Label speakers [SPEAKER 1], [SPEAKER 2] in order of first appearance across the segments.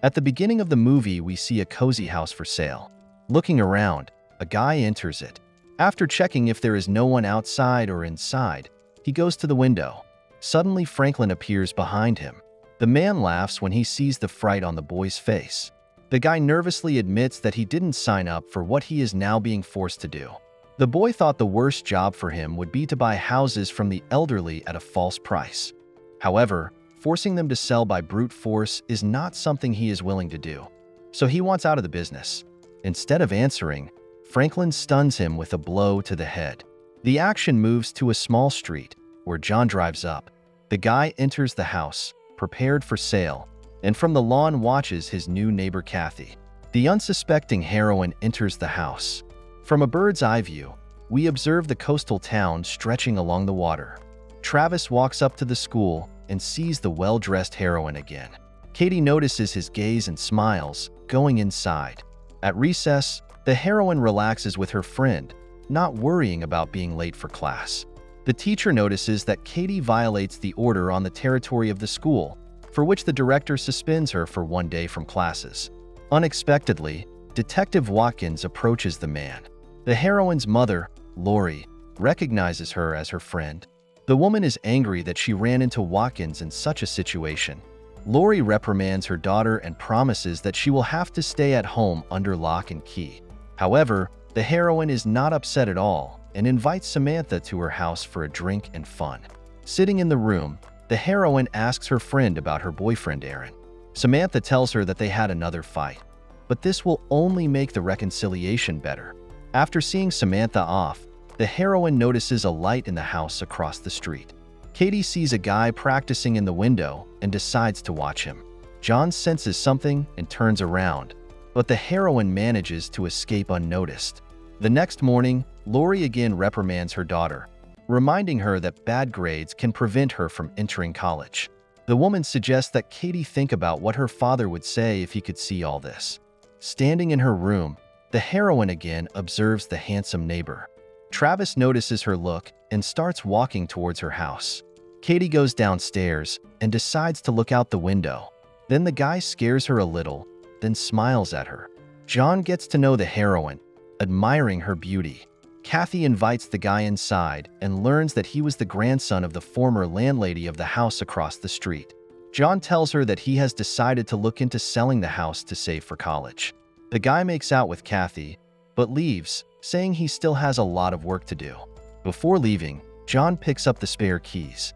[SPEAKER 1] At the beginning of the movie, we see a cozy house for sale. Looking around, a guy enters it. After checking if there is no one outside or inside, he goes to the window. Suddenly, Franklin appears behind him. The man laughs when he sees the fright on the boy's face. The guy nervously admits that he didn't sign up for what he is now being forced to do. The boy thought the worst job for him would be to buy houses from the elderly at a false price. However, forcing them to sell by brute force is not something he is willing to do. So he wants out of the business. Instead of answering, Franklin stuns him with a blow to the head. The action moves to a small street, where John drives up. The guy enters the house, prepared for sale, and from the lawn watches his new neighbor Cathy. The unsuspecting heroine enters the house. From a bird's eye view, we observe the coastal town stretching along the water. Travis walks up to the school and sees the well-dressed heroine again. Katie notices his gaze and smiles, going inside. At recess, the heroine relaxes with her friend, not worrying about being late for class. The teacher notices that Katie violates the order on the territory of the school, for which the director suspends her for 1 day from classes. Unexpectedly, Detective Watkins approaches the man. The heroine's mother, Lori, recognizes her as her friend. The woman is angry that she ran into Watkins in such a situation. Lori reprimands her daughter and promises that she will have to stay at home under lock and key. However, the heroine is not upset at all and invites Samantha to her house for a drink and fun. Sitting in the room, the heroine asks her friend about her boyfriend Aaron. Samantha tells her that they had another fight, but this will only make the reconciliation better. After seeing Samantha off, the heroine notices a light in the house across the street. Katie sees a guy practicing in the window and decides to watch him. John senses something and turns around, but the heroine manages to escape unnoticed. The next morning, Lori again reprimands her daughter, reminding her that bad grades can prevent her from entering college. The woman suggests that Katie think about what her father would say if he could see all this. Standing in her room, the heroine again observes the handsome neighbor. Travis notices her look and starts walking towards her house. Katie goes downstairs and decides to look out the window. Then the guy scares her a little, then smiles at her. John gets to know the heroine, admiring her beauty. Cathy invites the guy inside and learns that he was the grandson of the former landlady of the house across the street. John tells her that he has decided to look into selling the house to save for college. The guy makes out with Cathy, but leaves, saying he still has a lot of work to do. Before leaving, John picks up the spare keys.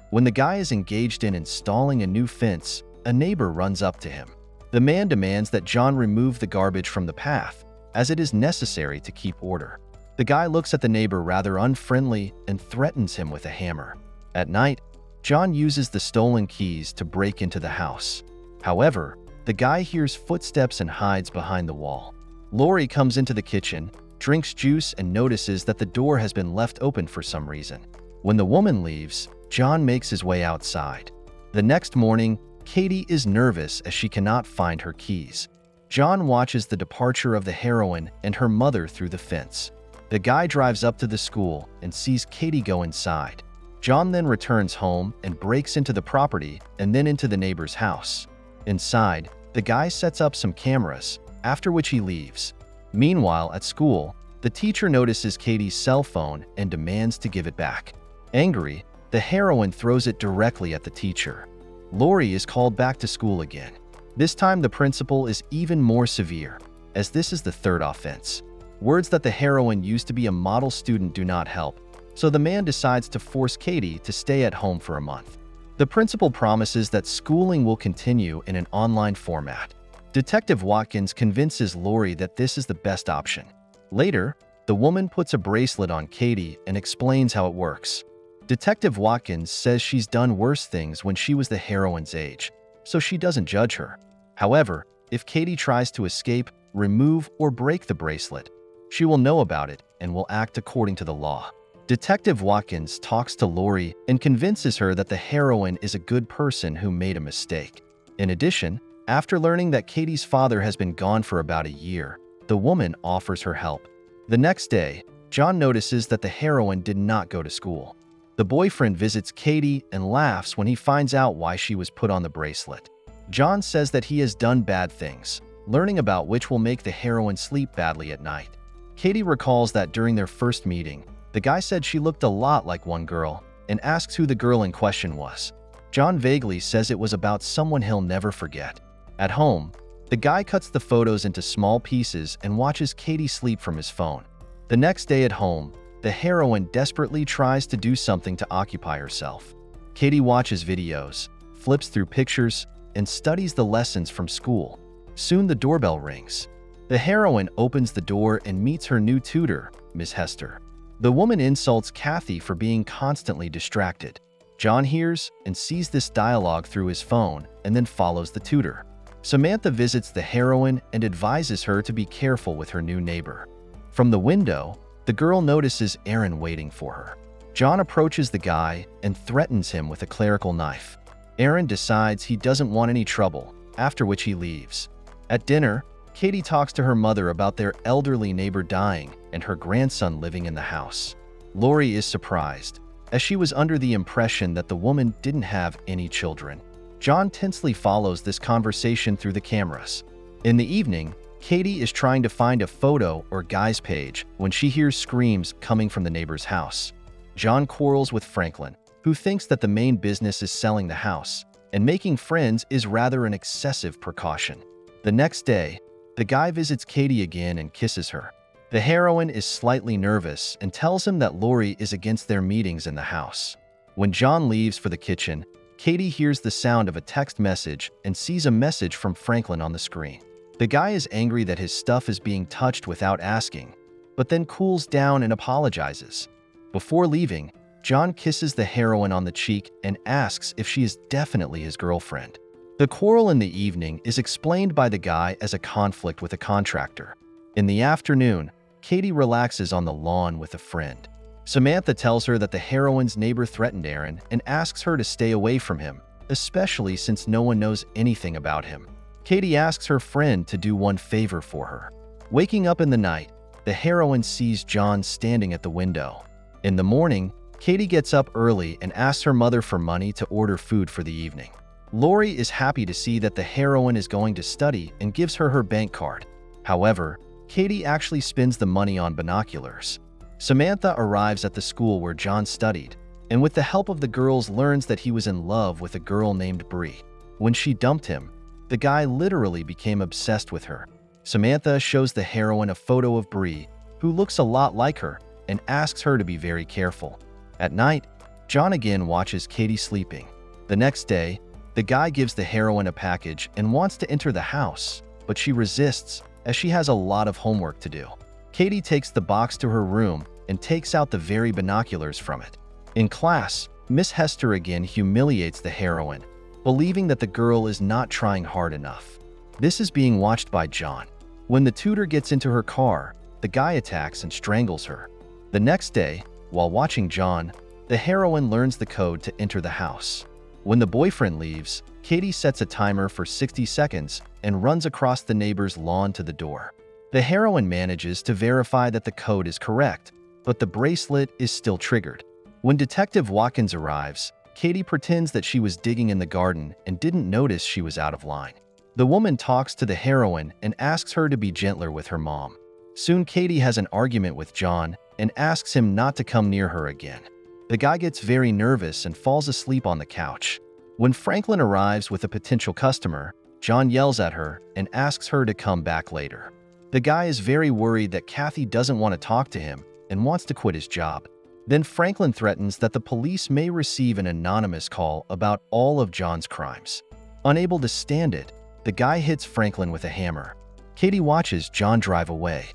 [SPEAKER 1] When the guy is engaged in installing a new fence, a neighbor runs up to him. The man demands that John remove the garbage from the path, as it is necessary to keep order. The guy looks at the neighbor rather unfriendly and threatens him with a hammer. At night, John uses the stolen keys to break into the house. However, the guy hears footsteps and hides behind the wall. Lori comes into the kitchen, drinks juice, and notices that the door has been left open for some reason. When the woman leaves, John makes his way outside. The next morning, Katie is nervous as she cannot find her keys. John watches the departure of the heroine and her mother through the fence. The guy drives up to the school and sees Katie go inside. John then returns home and breaks into the property and then into the neighbor's house. Inside, the guy sets up some cameras, after which he leaves. Meanwhile, at school, the teacher notices Katie's cell phone and demands to give it back. Angry, the heroine throws it directly at the teacher. Lori is called back to school again. This time the principal is even more severe, as this is the third offense. Words that the heroine used to be a model student do not help, so the man decides to force Katie to stay at home for a month. The principal promises that schooling will continue in an online format. Detective Watkins convinces Lori that this is the best option. Later, the woman puts a bracelet on Katie and explains how it works. Detective Watkins says she's done worse things when she was the heroine's age, so she doesn't judge her. However, if Katie tries to escape, remove, or break the bracelet, she will know about it and will act according to the law. Detective Watkins talks to Lori and convinces her that the heroine is a good person who made a mistake. In addition, after learning that Katie's father has been gone for about a year, the woman offers her help. The next day, John notices that the heroine did not go to school. The boyfriend visits Katie and laughs when he finds out why she was put on the bracelet. John says that he has done bad things, learning about which will make the heroine sleep badly at night. Katie recalls that during their first meeting, the guy said she looked a lot like one girl and asks who the girl in question was. John vaguely says it was about someone he'll never forget. At home, the guy cuts the photos into small pieces and watches Katie sleep from his phone. The next day at home, the heroine desperately tries to do something to occupy herself. Katie watches videos, flips through pictures, and studies the lessons from school. Soon the doorbell rings. The heroine opens the door and meets her new tutor, Miss Hester. The woman insults Cathy for being constantly distracted. John hears and sees this dialogue through his phone and then follows the tutor. Samantha visits the heroine and advises her to be careful with her new neighbor. From the window, the girl notices Aaron waiting for her. John approaches the guy and threatens him with a clerical knife. Aaron decides he doesn't want any trouble, after which he leaves. At dinner, Katie talks to her mother about their elderly neighbor dying and her grandson living in the house. Lori is surprised, as she was under the impression that the woman didn't have any children. John tensely follows this conversation through the cameras. In the evening, Katie is trying to find a photo or guy's page when she hears screams coming from the neighbor's house. John quarrels with Franklin, who thinks that the main business is selling the house, and making friends is rather an excessive precaution. The next day, the guy visits Katie again and kisses her. The heroine is slightly nervous and tells him that Lori is against their meetings in the house. When John leaves for the kitchen, Katie hears the sound of a text message and sees a message from Franklin on the screen. The guy is angry that his stuff is being touched without asking, but then cools down and apologizes. Before leaving, John kisses the heroine on the cheek and asks if she is definitely his girlfriend. The quarrel in the evening is explained by the guy as a conflict with a contractor. In the afternoon, Katie relaxes on the lawn with a friend. Samantha tells her that the heroine's neighbor threatened Aaron and asks her to stay away from him, especially since no one knows anything about him. Katie asks her friend to do one favor for her. Waking up in the night, the heroine sees John standing at the window. In the morning, Katie gets up early and asks her mother for money to order food for the evening. Lori is happy to see that the heroine is going to study and gives her her bank card. However, Katie actually spends the money on binoculars. Samantha arrives at the school where John studied, and with the help of the girls learns that he was in love with a girl named Bree. When she dumped him, the guy literally became obsessed with her. Samantha shows the heroine a photo of Bree, who looks a lot like her, and asks her to be very careful. At night, John again watches Katie sleeping. The next day, the guy gives the heroine a package and wants to enter the house, but she resists as she has a lot of homework to do. Katie takes the box to her room and takes out the very binoculars from it. In class, Miss Hester again humiliates the heroine, believing that the girl is not trying hard enough. This is being watched by John. When the tutor gets into her car, the guy attacks and strangles her. The next day, while watching John, the heroine learns the code to enter the house. When the boyfriend leaves, Katie sets a timer for 60 seconds and runs across the neighbor's lawn to the door. The heroine manages to verify that the code is correct, but the bracelet is still triggered. When Detective Watkins arrives, Katie pretends that she was digging in the garden and didn't notice she was out of line. The woman talks to the heroine and asks her to be gentler with her mom. Soon Katie has an argument with John and asks him not to come near her again. The guy gets very nervous and falls asleep on the couch. When Franklin arrives with a potential customer, John yells at her and asks her to come back later. The guy is very worried that Cathy doesn't want to talk to him and wants to quit his job. Then Franklin threatens that the police may receive an anonymous call about all of John's crimes. Unable to stand it, the guy hits Franklin with a hammer. Katie watches John drive away.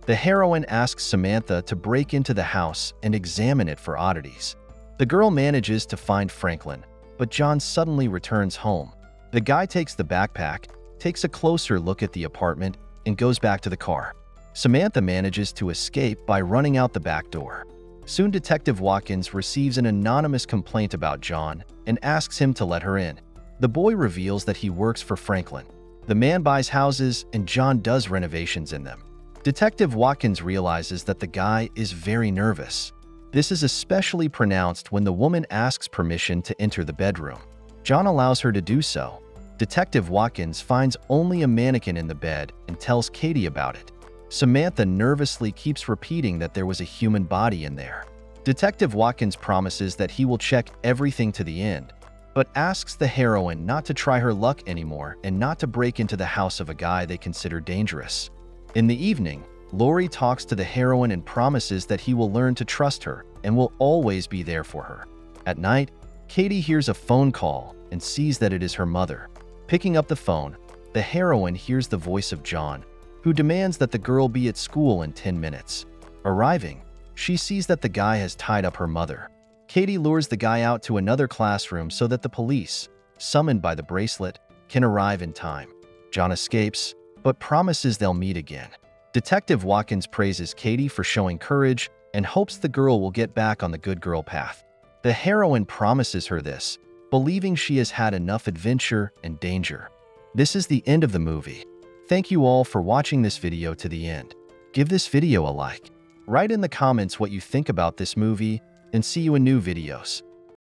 [SPEAKER 1] The heroine asks Samantha to break into the house and examine it for oddities. The girl manages to find Franklin, but John suddenly returns home. The guy takes the backpack, takes a closer look at the apartment, and goes back to the car. Samantha manages to escape by running out the back door. Soon Detective Watkins receives an anonymous complaint about John and asks him to let her in. The boy reveals that he works for Franklin. The man buys houses and John does renovations in them. Detective Watkins realizes that the guy is very nervous. This is especially pronounced when the woman asks permission to enter the bedroom. John allows her to do so. Detective Watkins finds only a mannequin in the bed and tells Katie about it. Samantha nervously keeps repeating that there was a human body in there. Detective Watkins promises that he will check everything to the end, but asks the heroine not to try her luck anymore and not to break into the house of a guy they consider dangerous. In the evening, Lori talks to the heroine and promises that he will learn to trust her and will always be there for her. At night, Katie hears a phone call and sees that it is her mother. Picking up the phone, the heroine hears the voice of John, who demands that the girl be at school in 10 minutes. Arriving, she sees that the guy has tied up her mother. Katie lures the guy out to another classroom so that the police, summoned by the bracelet, can arrive in time. John escapes, but promises they'll meet again. Detective Watkins praises Katie for showing courage and hopes the girl will get back on the good girl path. The heroine promises her this, believing she has had enough adventure and danger. This is the end of the movie. Thank you all for watching this video to the end. Give this video a like. Write in the comments what you think about this movie, and see you in new videos.